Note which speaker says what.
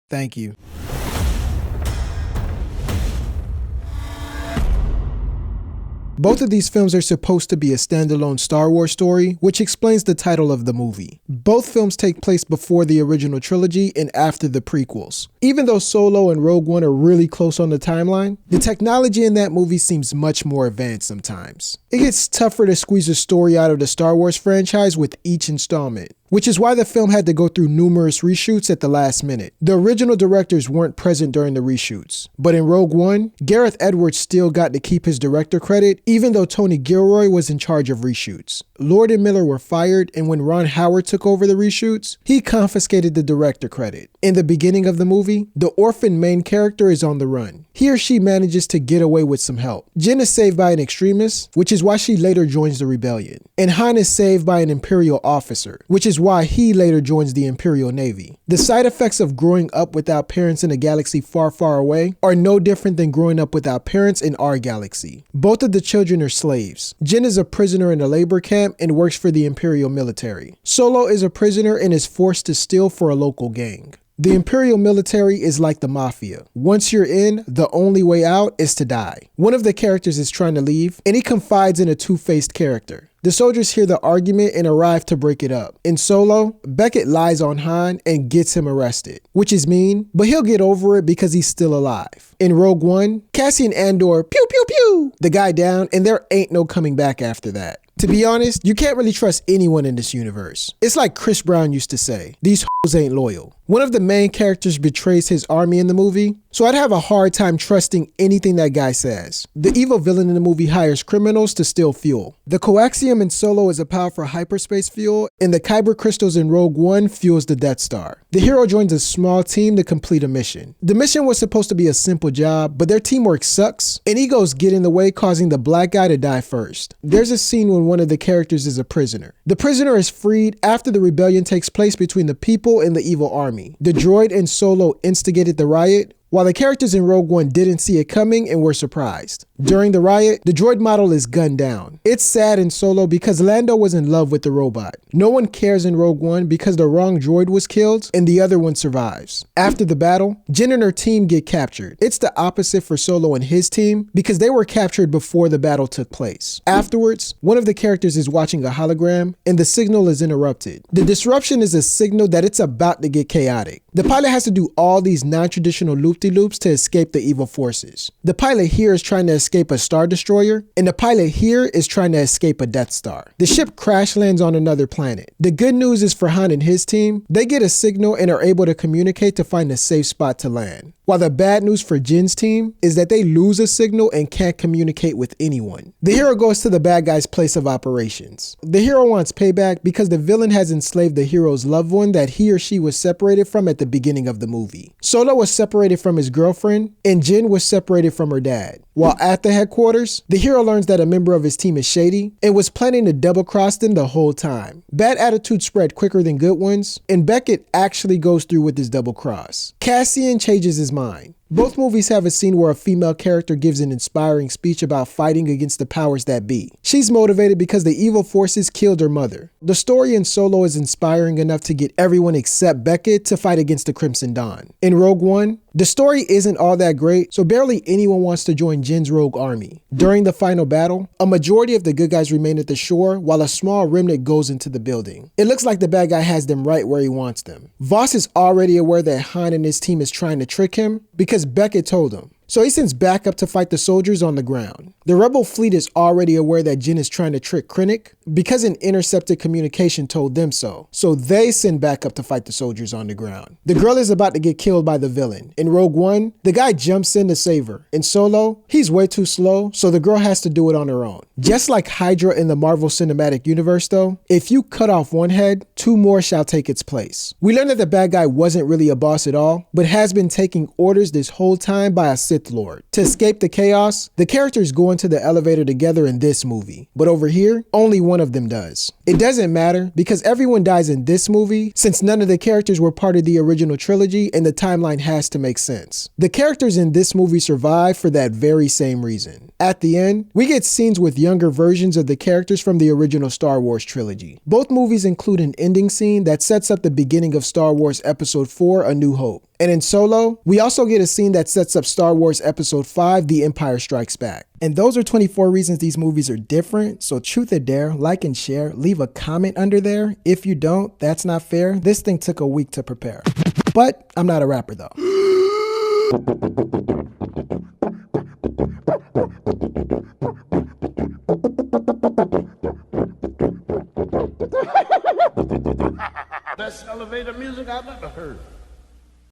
Speaker 1: Thank you. Both of these films are supposed to be a standalone Star Wars story, which explains the title of the movie. Both films take place before the original trilogy and after the prequels. Even though Solo and Rogue One are really close on the timeline, the technology in that movie seems much more advanced sometimes. It gets tougher to squeeze a story out of the Star Wars franchise with each installment, which is why the film had to go through numerous reshoots at the last minute. The original directors weren't present during the reshoots, but in Rogue One, Gareth Edwards still got to keep his director credit, even though Tony Gilroy was in charge of reshoots. Lord and Miller were fired, and when Ron Howard took over the reshoots, he confiscated the director credit. In the beginning of the movie, the orphan main character is on the run. He or she manages to get away with some help. Jyn is saved by an extremist, which is why she later joins the rebellion. And Han is saved by an Imperial officer, which is why he later joins the Imperial Navy. The side effects of growing up without parents in a galaxy far, far away are no different than growing up without parents in our galaxy. Both of the children are slaves. Jyn is a prisoner in a labor camp and works for the Imperial military. Solo is a prisoner and is forced to steal for a local gang. The Imperial military is like the mafia. Once you're in, the only way out is to die. One of the characters is trying to leave, and he confides in a two-faced character. The soldiers hear the argument and arrive to break it up. In Solo, Beckett lies on Han and gets him arrested, which is mean, but he'll get over it because he's still alive. In Rogue One, Cassian Andor pew pew pew the guy down, and there ain't no coming back after that. To be honest, you can't really trust anyone in this universe. It's like Chris Brown used to say, these hoes ain't loyal. One of the main characters betrays his army in the movie, so I'd have a hard time trusting anything that guy says. The evil villain in the movie hires criminals to steal fuel. The coaxium in Solo is a powerful hyperspace fuel, and the Kyber crystals in Rogue One fuels the Death Star. The hero joins a small team to complete a mission. The mission was supposed to be a simple job, but their teamwork sucks, and egos get in the way, causing the black guy to die first. There's a scene when one of the characters is a prisoner. The prisoner is freed after the rebellion takes place between the people and the evil army. The droid and Solo instigated the riot, while the characters in Rogue One didn't see it coming and were surprised. During the riot, the droid model is gunned down. It's sad in Solo because Lando was in love with the robot. No one cares in Rogue One because the wrong droid was killed and the other one survives. After the battle, Jyn and her team get captured. It's the opposite for Solo and his team because they were captured before the battle took place. Afterwards, one of the characters is watching a hologram and the signal is interrupted. The disruption is a signal that it's about to get chaotic. The pilot has to do all these non-traditional loop-de-loops to escape the evil forces. The pilot here is trying to escape a Star Destroyer, and the pilot here is trying to escape a Death Star. The ship crash lands on another planet. The good news is for Han and his team, they get a signal and are able to communicate to find a safe spot to land. While the bad news for Jyn's team is that they lose a signal and can't communicate with anyone. The hero goes to the bad guy's place of operations. The hero wants payback because the villain has enslaved the hero's loved one that he or she was separated from at the beginning of the movie. Solo was separated from his girlfriend, and Jyn was separated from her dad. While at the headquarters, the hero learns that a member of his team is shady and was planning to double-cross them the whole time. Bad attitudes spread quicker than good ones, and Beckett actually goes through with his double-cross. Cassian changes his mind. Both movies have a scene where a female character gives an inspiring speech about fighting against the powers that be. She's motivated because the evil forces killed her mother. The story in Solo is inspiring enough to get everyone except Beckett to fight against the Crimson Dawn. In Rogue One, the story isn't all that great, so barely anyone wants to join Jyn's rogue army. During the final battle, a majority of the good guys remain at the shore while a small remnant goes into the building. It looks like the bad guy has them right where he wants them. Voss is already aware that Han and his team is trying to trick him because Beckett told him. So he sends backup to fight the soldiers on the ground. The rebel fleet is already aware that Jyn is trying to trick Krennic because an intercepted communication told them so. So they send backup to fight the soldiers on the ground. The girl is about to get killed by the villain. In Rogue One, the guy jumps in to save her. In Solo, he's way too slow, so the girl has to do it on her own. Just like Hydra in the Marvel Cinematic Universe though, if you cut off one head, two more shall take its place. We learned that the bad guy wasn't really a boss at all, but has been taking orders this whole time by a Sith Sith Lord. To escape the chaos, the characters go into the elevator together in this movie, but over here, only one of them does. It doesn't matter because everyone dies in this movie since none of the characters were part of the original trilogy and the timeline has to make sense. The characters in this movie survive for that very same reason. At the end, we get scenes with younger versions of the characters from the original Star Wars trilogy. Both movies include an ending scene that sets up the beginning of Star Wars Episode 4, A New Hope. And in Solo, we also get a scene that sets up Star Wars Episode 5, The Empire Strikes Back. And those are 24 reasons these movies are different, so truth or dare, like and share, leave a comment under there. If you don't, that's not fair. This thing took a week to prepare. But I'm not a rapper though.
Speaker 2: Best elevator music I've ever heard.